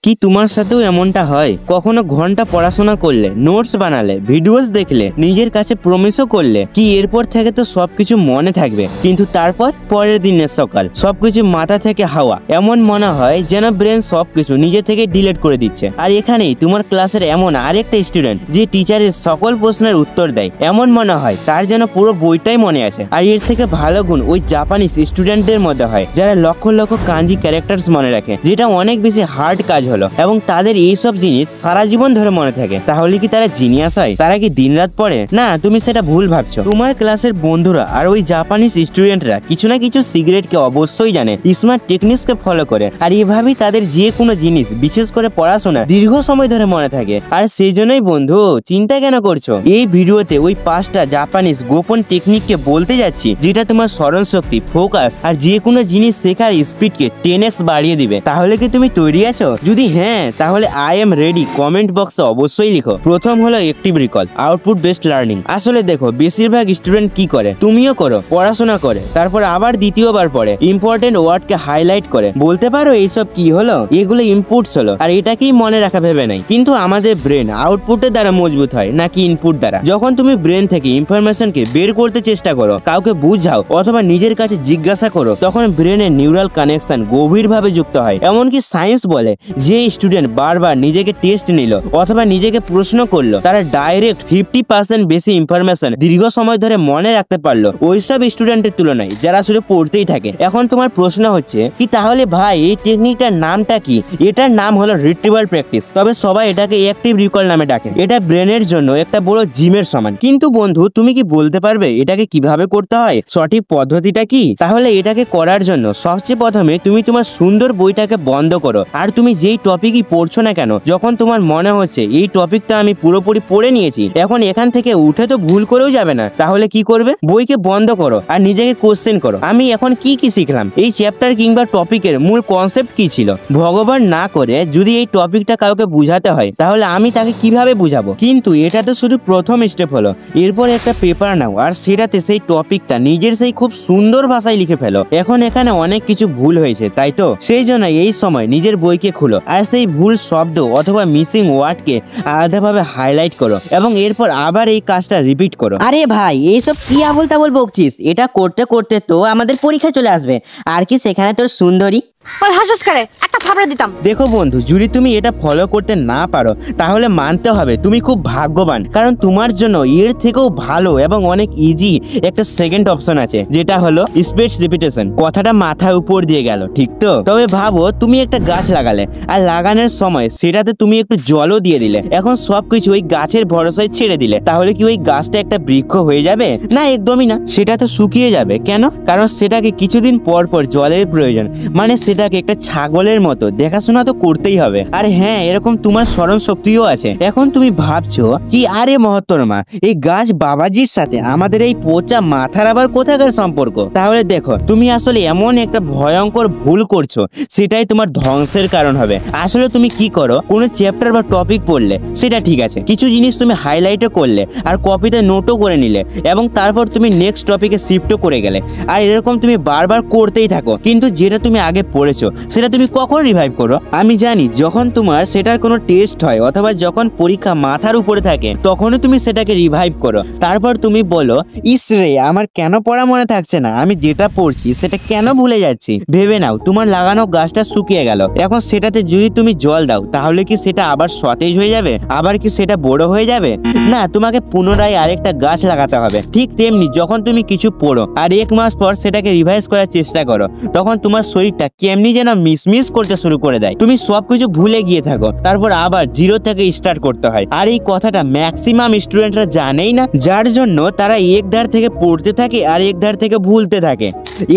কি তোমার সাথেও এমনটা হয়? কখনো ঘন্টা পড়াশোনা করলে, নোটস বানালে, ভিডিওস দেখলে, নিজের কাছে প্রমিসও করলে কি এরপর থেকে তো সবকিছু মনে থাকবে, কিন্তু তারপর পরের দিনের সকাল সবকিছু মাথা থেকে হাওয়া। এমন মনে হয় যেন ব্রেন সবকিছু নিজে থেকে ডিলিট করে দিচ্ছে। আর এখানেই তোমার ক্লাসের এমন আরেকটা স্টুডেন্ট যে টিচারের সকল প্রশ্নের উত্তর দেয়, এমন মনে হয় তার যেন পুরো বইটাই মনে আছে। আর এর থেকে ভালো গুণ ওই জাপানিজ স্টুডেন্টদের মধ্যে হয় যারা লক্ষ লক্ষ কাঞ্জি ক্যারেক্টার্স মনে রাখে, যেটা অনেক বেশি হার্ড কাজ হলো, এবং তাদের এইসব জিনিস সারা জীবন ধরে মনে থাকে। তাহলে কি তারা জিনিয়াস হয়? তারা কি দিনরাত পড়ে? না, তুমি সেটা ভুল ভাবছো। তোমার ক্লাসের বন্ধুরা আর ওই জাপানিজ স্টুডেন্টরা কিছু না কিছু সিগারেটকে অবশ্যই জানে, স্মার্ট টেকনিক্সকে ফলো করে, আর এভাবেই তাদের যে কোনো জিনিস, বিশেষ করে পড়াশোনা, দীর্ঘ সময় ধরে মনে থাকে। আর সেই জন্যই বন্ধু, চিন্তা কেন করছো? এই ভিডিওতে ওই 5টা জাপানিজ গোপন টেকনিককে বলতে যাচ্ছি, যেটা তোমার স্মরণ শক্তি, ফোকাস আর যে কোনো জিনিস শেখার স্পিডকে 10x বাড়িয়ে দিবে। তাহলে কি তুমি তৈরি আছো? যদি হ্যাঁ, তাহলে আই এম রেডি কমেন্ট বক্সে অবশ্যই লিখো। প্রথম হলো active recall, output based learning. আসলে দেখো, বেশিরভাগ স্টুডেন্ট কি করে, তুমিও করো, পড়াশোনা করে, তারপর আবার দ্বিতীয়বার পড়ে, ইম্পর্টেন্ট ওয়ার্ডকে হাইলাইট করে। বলতে পারো এইসব কি হলো? এগুলো ইনপুটস হলো, আর এটাকেই মনে রাখা ভেবে নাই। কিন্তু আমাদের ব্রেন আউটপুটের দ্বারা মজবুত হয় নাকি ইনপুট দ্বারা? যখন তুমি ব্রেন থেকে ইনফরমেশনকে বের করতে চেষ্টা করো, কাউকে বুঝাও অথবা নিজের কাছে জিজ্ঞাসা করো, তখন ব্রেনের নিউরাল কানেকশন গভীরভাবে যুক্ত হয়। এমনকি সায়েন্স বলে যে স্টুডেন্ট বারবার নিজেকে টেস্ট নিল অথবা নিজেকে প্রশ্ন করলো, তারা ডাইরেক্ট 50% বেশি ইনফরমেশন দীর্ঘ সময় ধরে মনে রাখতে পারলো ওইসব স্টুডেন্টের তুলনায় যারা শুধু পড়তেই থাকে। এখন তোমার প্রশ্ন হচ্ছে কি, তাহলে ভাই এই টেকনিকটার নামটা কি? এটার নাম হলো রিট্রিভাল প্র্যাকটিস, তবে সবাই এটাকে অ্যাক্টিভ রিকল নামে ডাকে। এটা ব্রেনের জন্য একটা বড় জিমের সমান। কিন্তু বন্ধু, তুমি কি বলতে পারবে এটাকে কিভাবে করতে হয়? সঠিক পদ্ধতিটা কি? তাহলে এটাকে করার জন্য সবচেয়ে প্রথমে তুমি তোমার সুন্দর বইটাকে বন্ধ করো, আর তুমি যেই টপিকই পড়ছো না কেন, যখন তোমার মনে হচ্ছে এই টপিকটা আমি পুরোপুরি পড়ে নিয়েছি, এখন এখান থেকে উঠে তো ভুল করেও যাবে না, তাহলে কি করবে? বইকে বন্ধ করো আর নিজেকে কোশ্চেন করো, আমি এখন কি কি শিখলাম? এই চ্যাপ্টার কিংবা টপিকের মূল কনসেপ্ট কি ছিল? ভগবান না করে যদি এই টপিকটা কাউকে বুঝাতে হয়, তাহলে আমি তাকে কিভাবে বুঝাবো? কিন্তু এটা তো শুধু প্রথম স্টেপ হলো। এরপর একটা পেপার নাও আর সেটাতে সেই টপিকটা নিজের সেই খুব সুন্দর ভাষায় লিখে ফেলো। এখন এখানে অনেক কিছু ভুল হয়েছে, তাই তো? সেই জন্য এই সময় নিজের বইকে খুলো আর সেই ভুল শব্দ অথবা মিসিং ওয়ার্ডকে আলাদাভাবে হাইলাইট করো, এবং এরপর আবার এই কাজটা রিপিট করো। আরে ভাই, এইসব কি আবল তাবল বকছিস? এটা করতে করতে তো আমাদের পরীক্ষা চলে আসবে, আর কি সেখানে তোর সুন্দরী? ওই হাসস করে একটা থাপড়া দিতাম। দেখো বন্ধু, যদি তুমি এটা ফলো করতে না পারো, তাহলে মানতে হবে তুমি খুব ভাগ্যবান, কারণ তোমার জন্য এর থেকেও ভালো এবং অনেক ইজি একটা সেকেন্ড অপশন আছে, যেটা হলো স্পেস রিপিটেশন। কথাটা মাথার উপর দিয়ে গেল, ঠিক তো? তবে ভাবো, তুমি একটা গাছ লাগালে, আর লাগানোর সময় সেটাতে তুমি একটু জলও দিয়ে দিলে, এখন সবকিছু ওই গাছের ভরসায় ছেড়ে দিলে, তাহলে কি ওই গাছটা একটা বৃক্ষ হয়ে যাবে? না, একদমই না। সেটা তো শুকিয়ে যাবে। কেন? কারণ সেটাকে কিছুদিন পর পর জলের প্রয়োজন, মানে সেটাকে একটা ছাগলের মতো দেখাশোনা তো করতেই হবে। আর হ্যাঁ, এরকম তোমার স্মরণ শক্তিও আছে। এখন তুমি ভাবছো কি, আরে মহত্তরমা, এই গাছ বাবাজির সাথে আমাদের এই পচা মাথার আবার কোথাকার সম্পর্ক? তাহলে দেখো, তুমি আসলে এমন একটা ভয়ঙ্কর ভুল করছো, সেটাই তোমার ধ্বংসের কারণ হবে। আসলে তুমি কি করো, কোনো চ্যাপ্টার বা টপিক পড়লে, সেটা ঠিক আছে, কিছু জিনিস তুমি হাইলাইটও করলে আর কপিতে নোটও করে নিলে, এবং তারপর তুমি নেক্সট টপিকে শিফটও করে গেলে, আর এরকম তুমি বারবার করতেই থাকো। কিন্তু যেটা তুমি আগে পড়েছো সেটা তুমি কখন রিভাইভ করো? আমি জানি, যখন তোমার সেটার কোনো টেস্ট হয় অথবা যখন পরীক্ষা মাথার উপরে থাকে, তখনই তুমি সেটাকে রিভাইভ করো। তারপর তুমি বলো, ইসরে, আমার কেন পড়া মনে থাকছে না, আমি যেটা পড়ছি সেটা কেন ভুলে যাচ্ছি? ভেবে নাও, তোমার লাগানো গাছটা শুকিয়ে গেল, এখন সেটাতে যদি তুমি জল দাও, তাহলে কি সেটা আবার সতেজ হয়ে যাবে? আবার কি সেটা বড় হয়ে যাবে? না, তোমাকে পুনরায় আরেকটা গাছ লাগাতে হবে। ঠিক তেমনি যখন তুমি কিছু পড়ো আর 1 মাস পর সেটাকে রিভাইজ করার চেষ্টা করো, তখন তোমার শরীরটা কেমনি যেন মিসমিস করতে শুরু করে দেয়, তুমি সবকিছু ভুলে গিয়ে থাকো, তারপর আবার জিরো থেকে স্টার্ট করতে হয়। আর এই কথাটা ম্যাক্সিমাম স্টুডেন্টরা জানেই না, যার জন্য তারা এক ধার থেকে পড়তে থাকে আর এক ধার থেকে ভুলতে থাকে।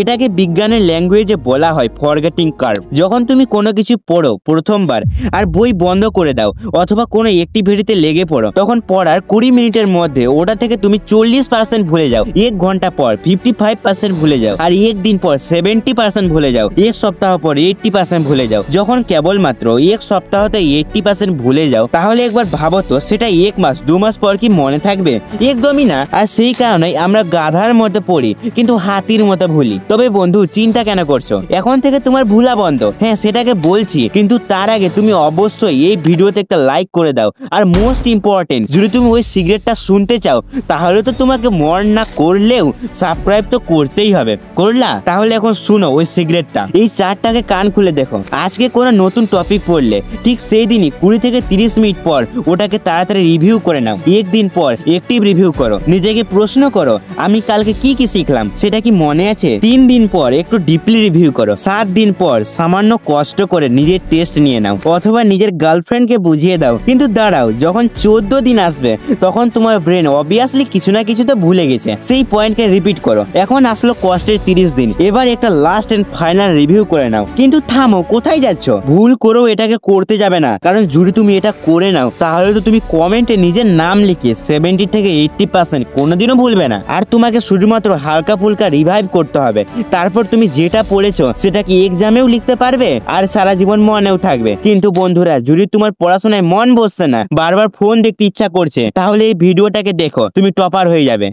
এটাকে বিজ্ঞানের ল্যাঙ্গুয়েজে বলা হয় ফরগেটিং কার্ভ। যখন তুমি কোনো কিছু পড়ো প্রথমবার আর বই বন্ধ করে দাও অথবা কোনো অ্যাক্টিভিটিতে লেগে পড়ো, তখন পড়ার 20 মিনিটের মধ্যে ওটা থেকে তুমি 40% ভুলে যাও, 1 ঘন্টা পর 55% ভুলে যাও, আর 1 দিন পর 70% ভুলে যাও, 1 সপ্তাহ সপ্তাহ পর 80% ভুলে যাও। যখন কেবলমাত্র এক সপ্তাহতে 80% ভুলে যাও, তাহলে একবার ভাবো তো সেটা 1 মাস 2 মাস পর কি মনে থাকবে? একদমই না। আর সেই কারণে আমরা গাধার মতো পড়ি কিন্তু হাতির মতো ভুলি। তবে বন্ধু, চিন্তা কেন করছো? এখন থেকে তোমার ভুলা বন্ধ। হ্যাঁ, সেটাকে বলছি, কিন্তু তার আগে তুমি অবশ্যই এই ভিডিওতে একটা লাইক করে দাও। আর মোস্ট ইম্পর্টেন্ট, যদি তুমি ওই সিগারেটটা শুনতে চাও তাহলে তো তোমাকে মন না করলেও সাবস্ক্রাইব তো করতেই হবে। করলা? তাহলে এখন শুনো ওই সিগারেটটা। এই চারটাকে কান খুলে দেখো। আজকে কোনো নতুন টপিক পড়লে ঠিক সেই দিনই 20 থেকে 30 মিনিট পর ওটাকে তাড়াতাড়ি রিভিউ করে নাও। একদিন পর একটিভ রিভিউ করো। নিজেকে প্রশ্ন করো, আমি কালকে কি কি শিখলাম সেটা কি মনে আছে? 3 দিন পর একটু ডিপলি রিভিউ করো। 7 দিন পর সামান্য কষ্ট করে নিজের টেস্ট নিয়ে নাও, অথবা নিজের গার্লফ্রেন্ডকে বুঝিয়ে দাও। কিন্তু দাঁড়াও, যখন 14 দিন আসবে তখন তোমার ব্রেন অবভিয়াসলি কিছু না কিছু তো ভুলে গেছে। সেই পয়েন্টকে রিপিট করো। এখন আসলো কষ্টের 30 দিন। এবার একটা লাস্ট এন্ড ফাইনাল রিভিউ করে নাও। কিন্তু থামো, কোথায় যাচ্ছ? ভুল করেও এটাকে করতে যাবে না, কারণ যদি তুমি এটা করে নাও তাহলে তো তুমি কমেন্টে নিজের নাম লিখে 70 থেকে 80% কোনোদিনও ভুলবে না। আর তোমাকে শুধুমাত্র হালকা ফুলকা রিভাইভ করতে হবে। তারপর তুমি যেটা পড়েছো সেটা কি এক্সামেও লিখতে পারবে আর সারা জীবন মনেও থাকবে। কিন্তু বন্ধুরা, যদি তোমার পড়াশোনায় মন বসছে না, বারবার ফোন দেখতে ইচ্ছা করছে, তাহলে এই ভিডিওটাকে দেখো, তুমি টপার হয়ে যাবে।